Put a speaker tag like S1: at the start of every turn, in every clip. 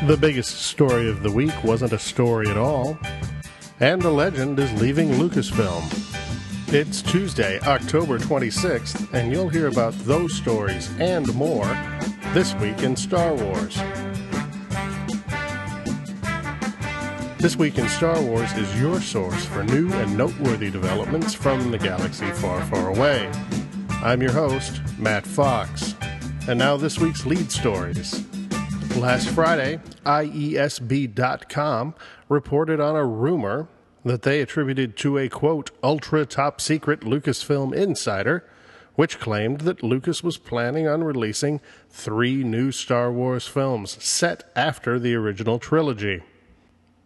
S1: The biggest story of the week wasn't a story at all, and a legend is leaving Lucasfilm. It's Tuesday, October 26th, and you'll hear about those stories and more this week in Star Wars. This Week in Star Wars is your source for new and noteworthy developments from the galaxy far, far away. I'm your host, Matt Fox. And now this week's lead stories. Last Friday, IESB.com reported on a rumor that they attributed to a, quote, ultra-top-secret Lucasfilm insider, which claimed that Lucas was planning on releasing 3 new Star Wars films set after the original trilogy.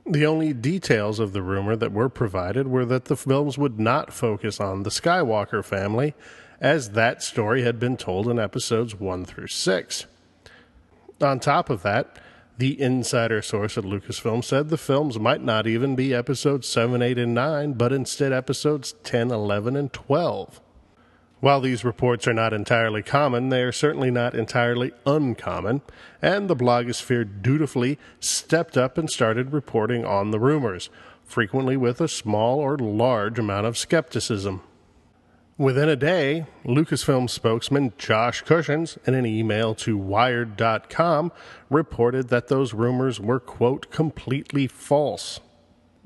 S1: The only details of the rumor that were provided were that the films would not focus on the Skywalker family, as that story had been told in episodes 1 through 6. On top of that, the insider source at Lucasfilm said the films might not even be episodes 7, 8, and 9, but instead episodes 10, 11, and 12. While these reports are not entirely common, they are certainly not entirely uncommon, and the blogosphere dutifully stepped up and started reporting on the rumors, frequently with a small or large amount of skepticism. Within a day, Lucasfilm spokesman Josh Cushins, in an email to Wired.com, reported that those rumors were, quote, completely false.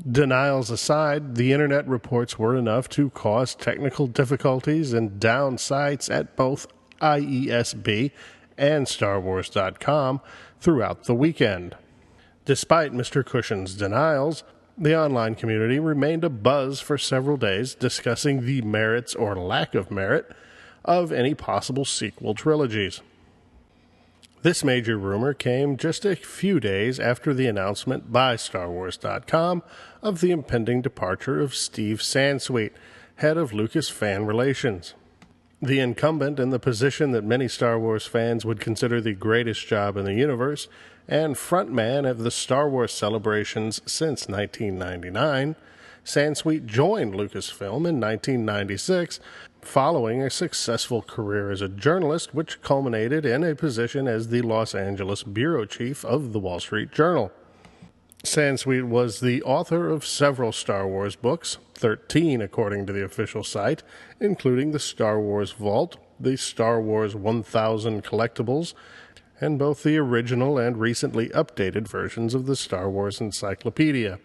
S1: Denials aside, the internet reports were enough to cause technical difficulties and down sites at both IESB and StarWars.com throughout the weekend. Despite Mr. Cushins' denials, the online community remained abuzz for several days, discussing the merits or lack of merit of any possible sequel trilogies. This major rumor came just a few days after the announcement by StarWars.com of the impending departure of Steve Sanweet, head of Lucas Fan Relations. The incumbent in the position that many Star Wars fans would consider the greatest job in the universe, and frontman of the Star Wars celebrations since 1999, Sanweet joined Lucasfilm in 1996, following a successful career as a journalist, which culminated in a position as the Los Angeles bureau chief of the Wall Street Journal. Sanweet was the author of several Star Wars books, 13 according to the official site, including the Star Wars Vault, the Star Wars 1000 collectibles, and both the original and recently updated versions of the Star Wars Encyclopedia.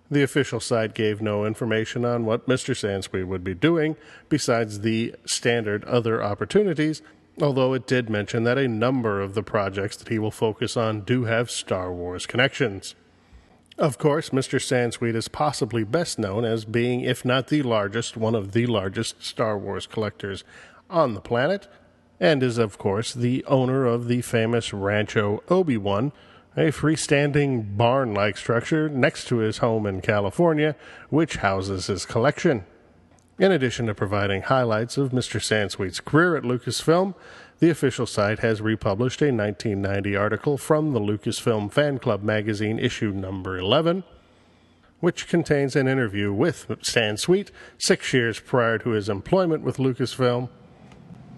S1: The official site gave no information on what Mr. Sanweet would be doing, besides the standard other opportunities, although it did mention that a number of the projects that he will focus on do have Star Wars connections. Of course, Mr. Sanweet is possibly best known as being, if not the largest, one of the largest Star Wars collectors on the planet, and is, of course, the owner of the famous Rancho Obi-Wan, a freestanding barn-like structure next to his home in California, which houses his collection. In addition to providing highlights of Mr. Sanweet's career at Lucasfilm, the official site has republished a 1990 article from the Lucasfilm Fan Club magazine issue number 11, which contains an interview with Sanweet 6 years prior to his employment with Lucasfilm,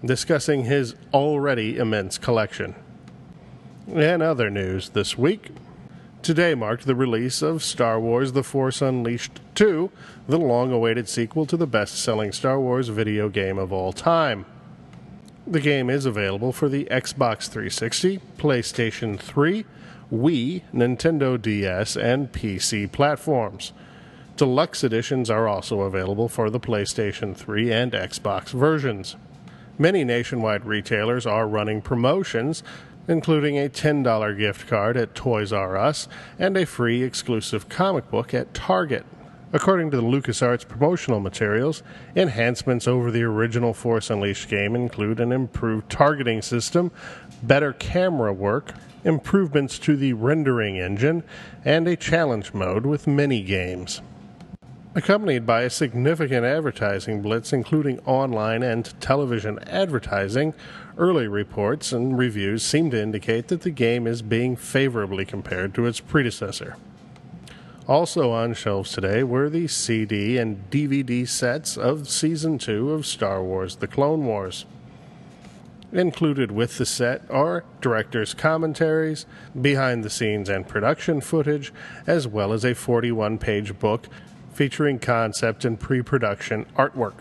S1: discussing his already immense collection. In other news this week, today marked the release of Star Wars The Force Unleashed 2, the long-awaited sequel to the best-selling Star Wars video game of all time. The game is available for the Xbox 360, PlayStation 3, Wii, Nintendo DS, and PC platforms. Deluxe editions are also available for the PlayStation 3 and Xbox versions. Many nationwide retailers are running promotions, including a $10 gift card at Toys R Us and a free exclusive comic book at Target. According to the LucasArts promotional materials, enhancements over the original Force Unleashed game include an improved targeting system, better camera work, improvements to the rendering engine, and a challenge mode with mini-games. Accompanied by a significant advertising blitz, including online and television advertising, early reports and reviews seem to indicate that the game is being favorably compared to its predecessor. Also on shelves today were the CD and DVD sets of Season 2 of Star Wars: The Clone Wars. Included with the set are director's commentaries, behind-the-scenes and production footage, as well as a 41-page book featuring concept and pre-production artwork.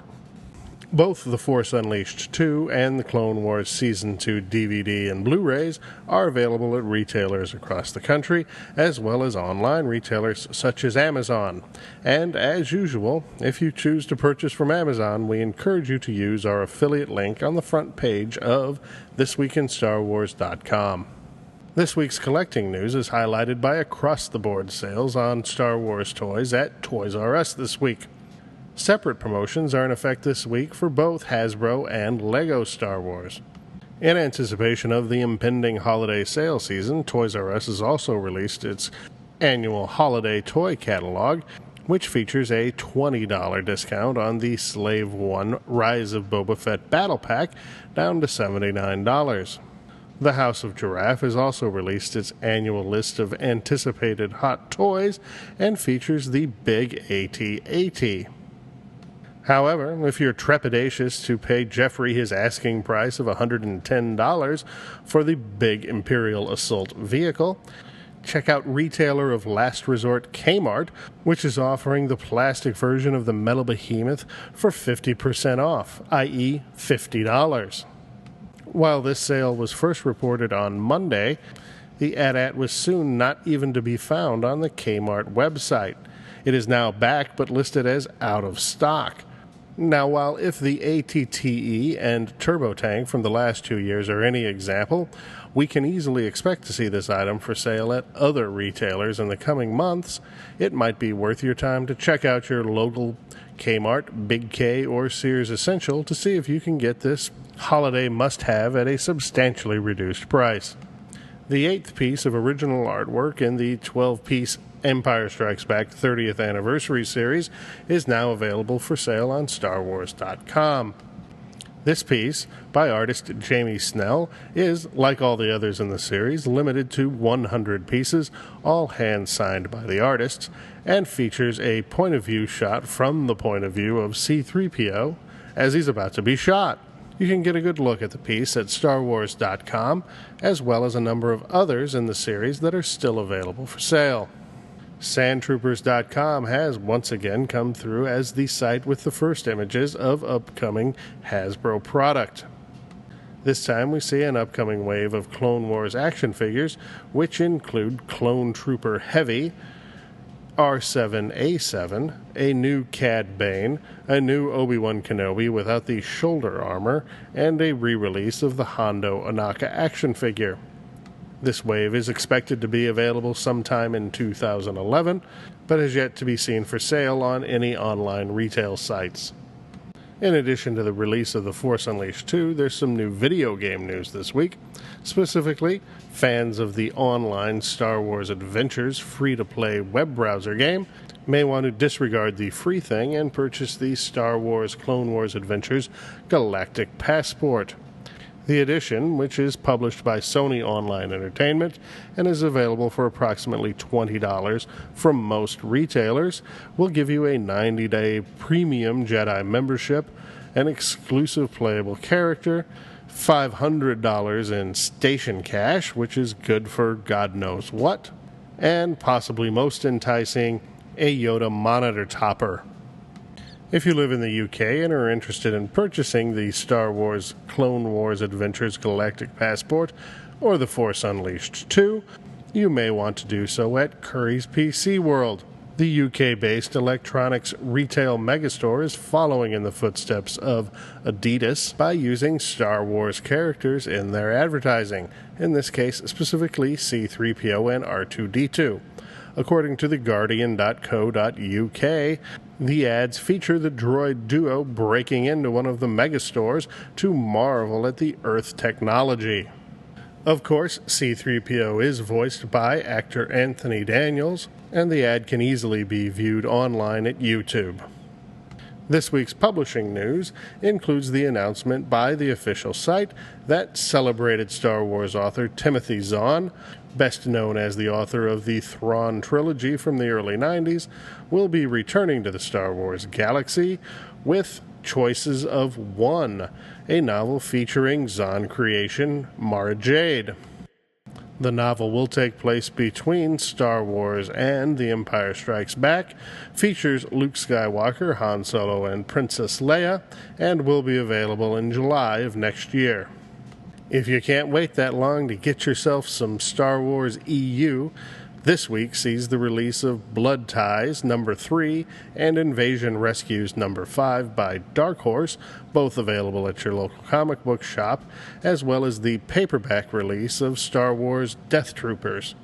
S1: Both The Force Unleashed 2 and the Clone Wars Season 2 DVD and Blu-rays are available at retailers across the country, as well as online retailers such as Amazon. And as usual, if you choose to purchase from Amazon, we encourage you to use our affiliate link on the front page of thisweekinstarwars.com. This week's collecting news is highlighted by across-the-board sales on Star Wars toys at Toys R Us this week. Separate promotions are in effect this week for both Hasbro and LEGO Star Wars. In anticipation of the impending holiday sale season, Toys R Us has also released its annual holiday toy catalog, which features a $20 discount on the Slave One Rise of Boba Fett Battle Pack, down to $79. The House of Giraffe has also released its annual list of anticipated hot toys and features the Big AT-AT. However, if you're trepidatious to pay Jeffrey his asking price of $110 for the big Imperial Assault vehicle, check out retailer of last resort Kmart, which is offering the plastic version of the Metal Behemoth for 50% off, i.e. $50. While this sale was first reported on Monday, the AT-AT was soon not even to be found on the Kmart website. It is now back but listed as out of stock. Now, while if the ATTE and Turbo Tank from the last 2 years are any example, we can easily expect to see this item for sale at other retailers in the coming months, it might be worth your time to check out your local Kmart, Big K, or Sears Essential to see if you can get this holiday must-have at a substantially reduced price. The 8th piece of original artwork in the 12-piece Empire Strikes Back 30th Anniversary series is now available for sale on StarWars.com. This piece, by artist Jamie Snell, is, like all the others in the series, limited to 100 pieces, all hand-signed by the artists, and features a point-of-view shot from the point of view of C-3PO as he's about to be shot. You can get a good look at the piece at StarWars.com, as well as a number of others in the series that are still available for sale. Sandtroopers.com has once again come through as the site with the first images of upcoming Hasbro product. This time we see an upcoming wave of Clone Wars action figures, which include Clone Trooper Heavy, R7-A7, a new Cad Bane, a new Obi-Wan Kenobi without the shoulder armor, and a re-release of the Hondo Ohnaka action figure. This wave is expected to be available sometime in 2011, but has yet to be seen for sale on any online retail sites. In addition to the release of The Force Unleashed 2, there's some new video game news this week. Specifically, fans of the online Star Wars Adventures free-to-play web browser game may want to disregard the free thing and purchase the Star Wars Clone Wars Adventures Galactic Passport. The edition, which is published by Sony Online Entertainment and is available for approximately $20 from most retailers, will give you a 90-day premium Jedi membership, an exclusive playable character, $500 in station cash, which is good for God knows what, and possibly most enticing, a Yoda monitor topper. If you live in the UK and are interested in purchasing the Star Wars Clone Wars Adventures Galactic Passport or The Force Unleashed 2, you may want to do so at Curry's PC World. The UK-based electronics retail megastore is following in the footsteps of Adidas by using Star Wars characters in their advertising, in this case specifically C-3PO and R2-D2. According to theguardian.co.uk, the ads feature the droid duo breaking into one of the megastores to marvel at the Earth technology. Of course, C-3PO is voiced by actor Anthony Daniels, and the ad can easily be viewed online at YouTube. This week's publishing news includes the announcement by the official site that celebrated Star Wars author Timothy Zahn, best known as the author of the Thrawn trilogy from the early 90s, will be returning to the Star Wars galaxy with Choices of One, a novel featuring Zahn creation Mara Jade. The novel will take place between Star Wars and The Empire Strikes Back, features Luke Skywalker, Han Solo, and Princess Leia, and will be available in July of next year. If you can't wait that long to get yourself some Star Wars EU, this week sees the release of Blood Ties number 3 and Invasion Rescues number 5 by Dark Horse, both available at your local comic book shop, as well as the paperback release of Star Wars Death Troopers.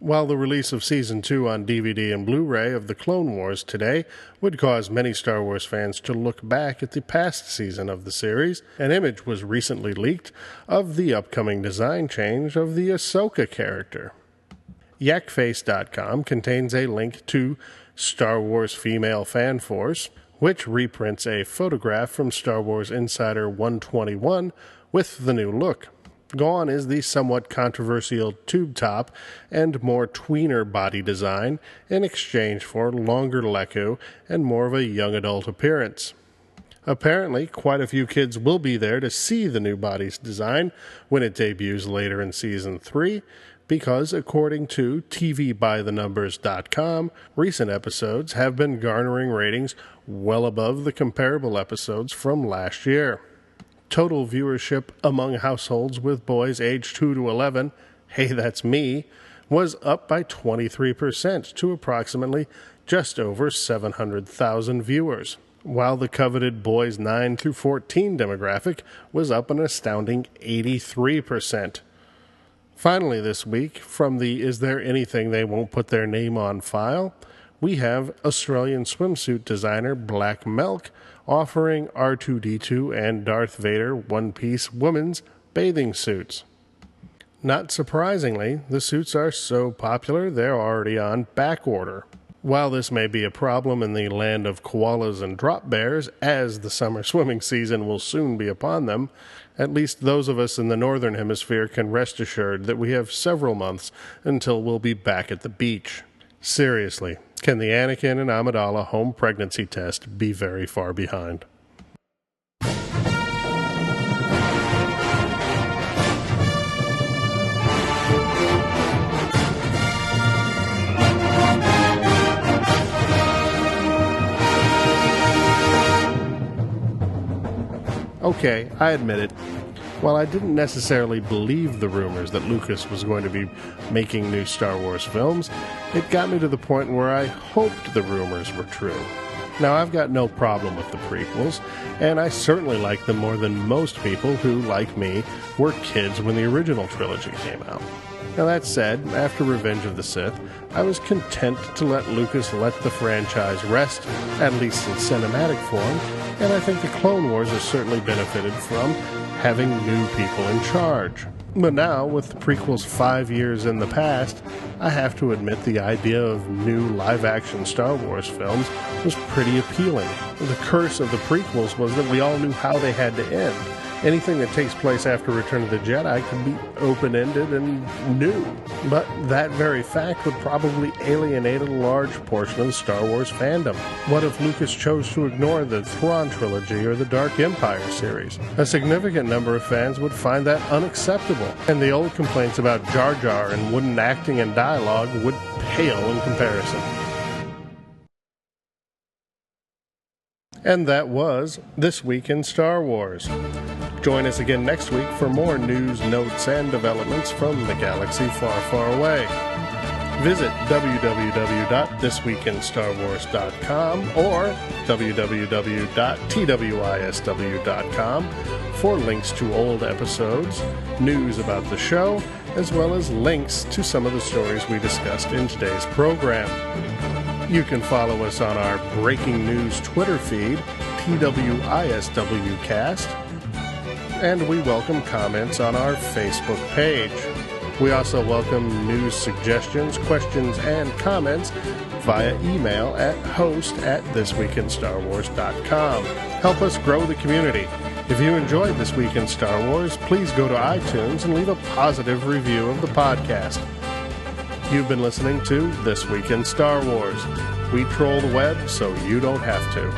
S1: While the release of Season 2 on DVD and Blu-ray of The Clone Wars today would cause many Star Wars fans to look back at the past season of the series, an image was recently leaked of the upcoming design change of the Ahsoka character. Yakface.com contains a link to Star Wars Female Fan Force, which reprints a photograph from Star Wars Insider 121 with the new look. Gone is the somewhat controversial tube top and more tweener body design in exchange for longer leku and more of a young adult appearance. Apparently, quite a few kids will be there to see the new body's design when it debuts later in Season 3, because according to TVByTheNumbers.com, recent episodes have been garnering ratings well above the comparable episodes from last year. Total viewership among households with boys aged 2 to 11, hey, that's me, was up by 23% to approximately just over 700,000 viewers, while the coveted boys 9 through 14 demographic was up an astounding 83%. Finally this week, from the Is There Anything They Won't Put Their Name On file, we have Australian swimsuit designer Black Milk offering R2-D2 and Darth Vader one-piece women's bathing suits. Not surprisingly, the suits are so popular they're already on back order. While this may be a problem in the land of koalas and drop bears, as the summer swimming season will soon be upon them, at least those of us in the northern hemisphere can rest assured that we have several months until we'll be back at the beach. Seriously, can the Anakin and Amidala home pregnancy test be very far behind? Okay, I admit it. While I didn't necessarily believe the rumors that Lucas was going to be making new Star Wars films, it got me to the point where I hoped the rumors were true. Now, I've got no problem with the prequels, and I certainly like them more than most people who, like me, were kids when the original trilogy came out. Now, that said, after Revenge of the Sith, I was content to let Lucas let the franchise rest, at least in cinematic form, and I think the Clone Wars has certainly benefited from having new people in charge. But now, with the prequels 5 years in the past, I have to admit the idea of new live-action Star Wars films was pretty appealing. The curse of the prequels was that we all knew how they had to end. Anything that takes place after Return of the Jedi could be open-ended and new. But that very fact would probably alienate a large portion of the Star Wars fandom. What if Lucas chose to ignore the Thrawn trilogy or the Dark Empire series? A significant number of fans would find that unacceptable, and the old complaints about Jar Jar and wooden acting and dialogue would pale in comparison. And that was This Week in Star Wars. Join us again next week for more news, notes, and developments from the galaxy far, far away. Visit www.thisweekinstarwars.com or www.twisw.com for links to old episodes, news about the show, as well as links to some of the stories we discussed in today's program. You can follow us on our breaking news Twitter feed, TWISWcast, and we welcome comments on our Facebook page. We also welcome news suggestions, questions, and comments via email at host@thisweekinstarwars.com. Help us grow the community. If you enjoyed This Week in Star Wars, please go to iTunes and leave a positive review of the podcast. You've been listening to This Week in Star Wars. We troll the web so you don't have to.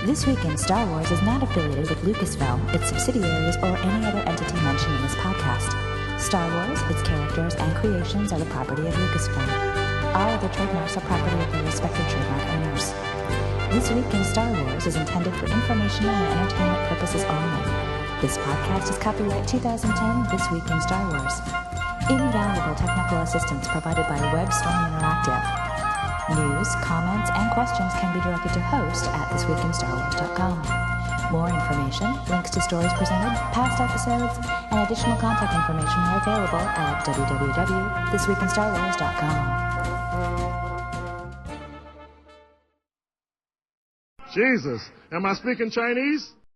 S2: This Week in Star Wars is not affiliated with Lucasfilm, its subsidiaries, or any other entity mentioned in this podcast. Star Wars, its characters, and creations are the property of Lucasfilm. All other trademarks are property of their respective trademark owners. This Week in Star Wars is intended for informational and entertainment purposes only. This podcast is copyright 2010 This Week in Star Wars. Invaluable technical assistance provided by WebStorm Interactive. News, comments, and questions can be directed to host@thisweekinstarwars.com. More information, links to stories presented, past episodes, and additional contact information are available at www.thisweekinstarwars.com.
S3: Jesus, am I speaking Chinese?